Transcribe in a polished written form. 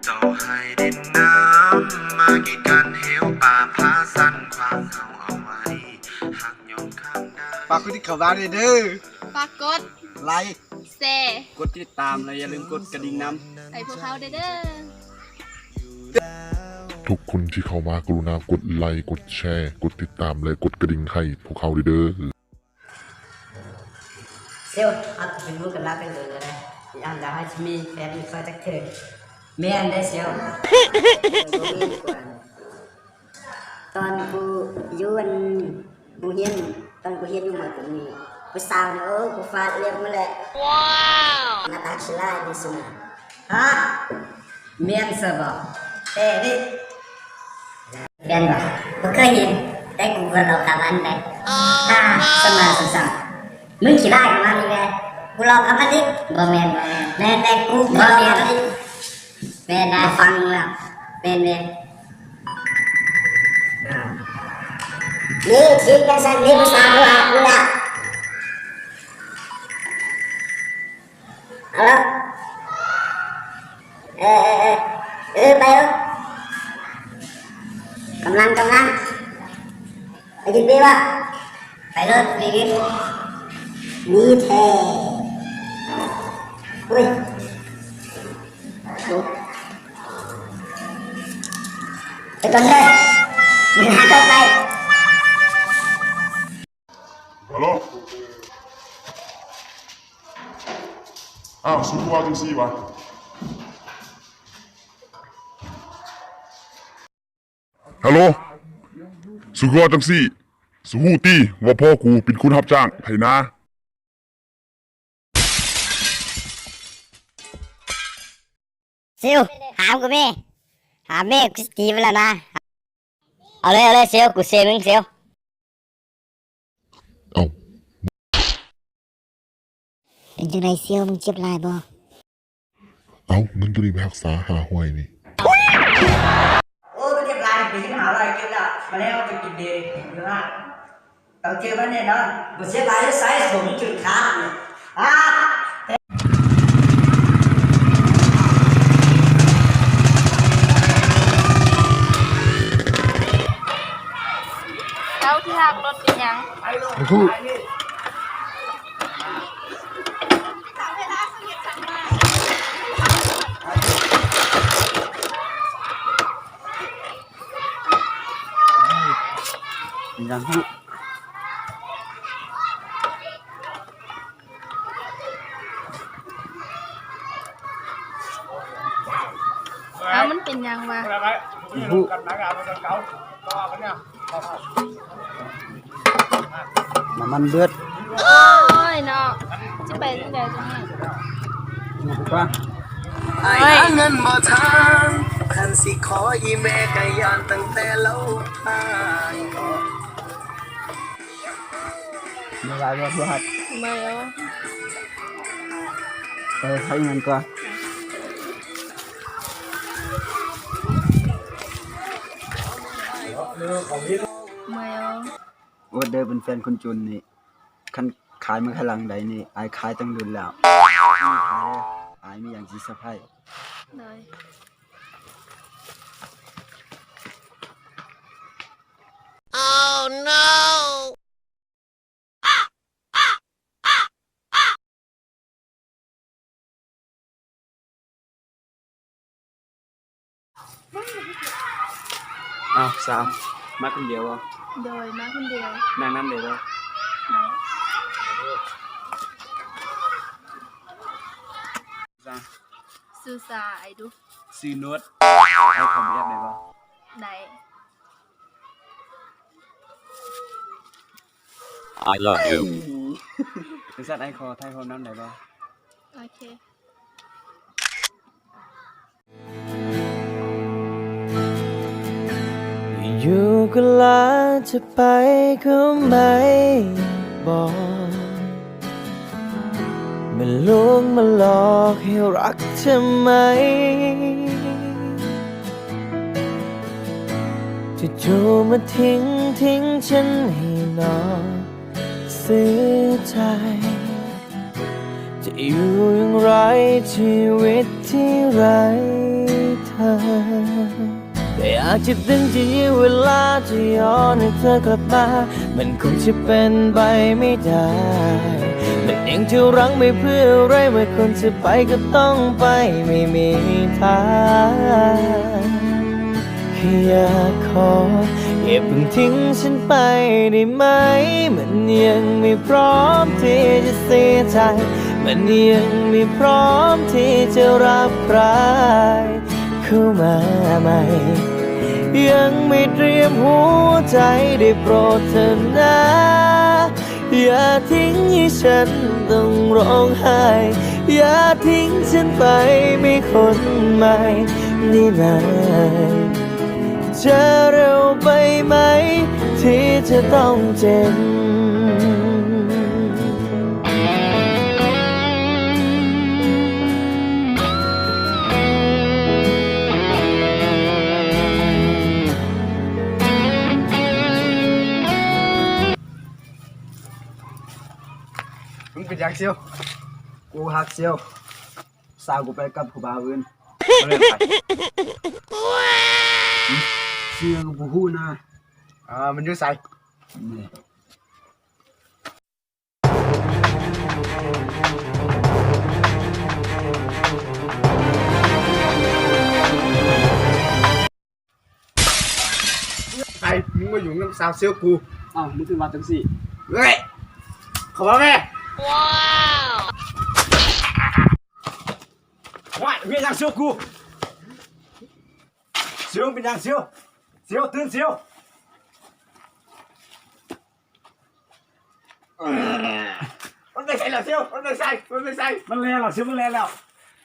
ต่อให้ดินน้ำมากีดกันเหวป่าพาสั้นขวางเอาไว้หักยอมข้างได้ฝากคนที่เข้าบ้านด้วยเด้อฝากกดไลค์แชร์กดติดตามและอย่าลืมกดกระดิ่งน้ำให้พวกเขาเด้อทุกคนที่เข้ามากรุณากดไลค์กดแชร์กดติดตามและกดกระดิ่งให้พวกเขาเด้อเซลอัดเป็นรู้กันแล้วเป็นเลยนะอยากให้มีแฟนมีคอยจักเธอแม่ได้เซลตอนกูอยู่วันกูเฮียนตอนกูเฮียนอยู่มากูมีกูสาวเนอะกูฟาดเรียบมาเลยว้าวนาตาชิลาดิสุนะฮะเมียนเสบดิเมียนบ่กูเคยเห็นแต่กูก็เรากำลังได้สมาสาวมึงขี้ได้กันมานี่ไงกูลองทำอันนี้บ่แม่นแม่แต่กูบ่แม่นแม่ได้ฟังแล้วเป็นนี่คิดกันสักนิดภาษากูละเอาละไปแล้วกำลังไปกินเบียร์วะไปเลยนี่แท้อุ้ยดูไปก่อนเลยมึงหาตัวไปฮัลโหลอ้าวสุภาพจังซี่วะฮัลโหลสุภาพจังซี่สุฮูตี้ว่าพ่อกูเป็นคนรับจ้างไถนาซิวหามกูแม่หามแม่กูตีไปแล้วนะเอาเลยซิวกูเซมึงซิวเอาเป็นจังไรซิวมึงเจ็บลายบ่เอาเงินตัวนี้ไปรักษาหาห้วยนี่โอ้ก็เจ็บลายปีที่มหาลัยเจ็บแล้วมาแล้วจะกินดีเยอะมากต้องเจอมันแน่นอนบ่เจ็บลายไซส์ผมจุดขาดเลยที่หักรถเป็นยังพูดยังฮะมันเป็นยังวะน้ำมันเบือดโอ้ยเนาะจะไปที่ไหนจังเนี่ยถูกปะไอ้เงินมาทางคันสิขออีแม่กะยานตั้งแต่เล่าทาง ไม่ไรบ่เพื่อหัดไม่เอาใช้เงินก่อนไม่เอาว่าเดินเป็นแฟนคนจุนนี่คันขายมือขลังใดนี่ไอ้ขายตั้งดุนแล้วไอ้มีอย่างจีสะพายเลยOh no อ้าวสาวมาคนเดียววะโดยมาคนเดียวนางน้ำเดียววะซื้อสายดูซื้อโน้ตไอ้คอมเรียบได้ปะได้ I love you บริษัทไอคอไทยคอมน้ำได้ปะโอเคอยู่ก็ลาจะไปก็ไม่บอกมาลวงมาหลอกให้รักเธอไหมจะจู่มาทิ้งฉันให้นอนเสียใจจะอยู่อย่างไรชีวิตที่ไร้เธอ แต่อยากจะดึงจะยื้อเวลาจะย้อนให้เธอกลับมามันคงจะเป็นไปไม่ได้มันยังจะรั้งไม่เพื่ออะไรเมื่อคนจะไปก็ต้องไปไม่มีทางแค่อยากขออย่าเพิ่งทิ้งฉันไปได้ไหมมันยังไม่พร้อมที่จะเสียใจมันยังไม่พร้อมที่จะรับใครเข้ามาใหม่ยังไม่เตรียมหัวใจได้โปรดเถอะนะอย่าทิ้งให้ฉันต้องร้องไห้อย่าทิ้งฉันไปมีคนใหม่นี่นายจะเร็วไปไหมที่จะต้องเจ็บมึงเป็นยังเซียวกูหักเซียวสาวกูไปกับผู้บ่าวอื่นเสียงกูฮู้นะมันอยู่ไสนี่ไอ้มึงมาอยู่กับสาวเซียวกูอ้าวมึงคือมาจังสี่เฮ้ยเข้ามาแม่ว้าวว้ายเวียนยังเซียวกูเซียวเป็นยังเซียวเซียวตื่นเซียวมันไม่ใช่แล้วเซียวมันไม่ใช่มันแล่แล้วเซียวมันแล่แล้ว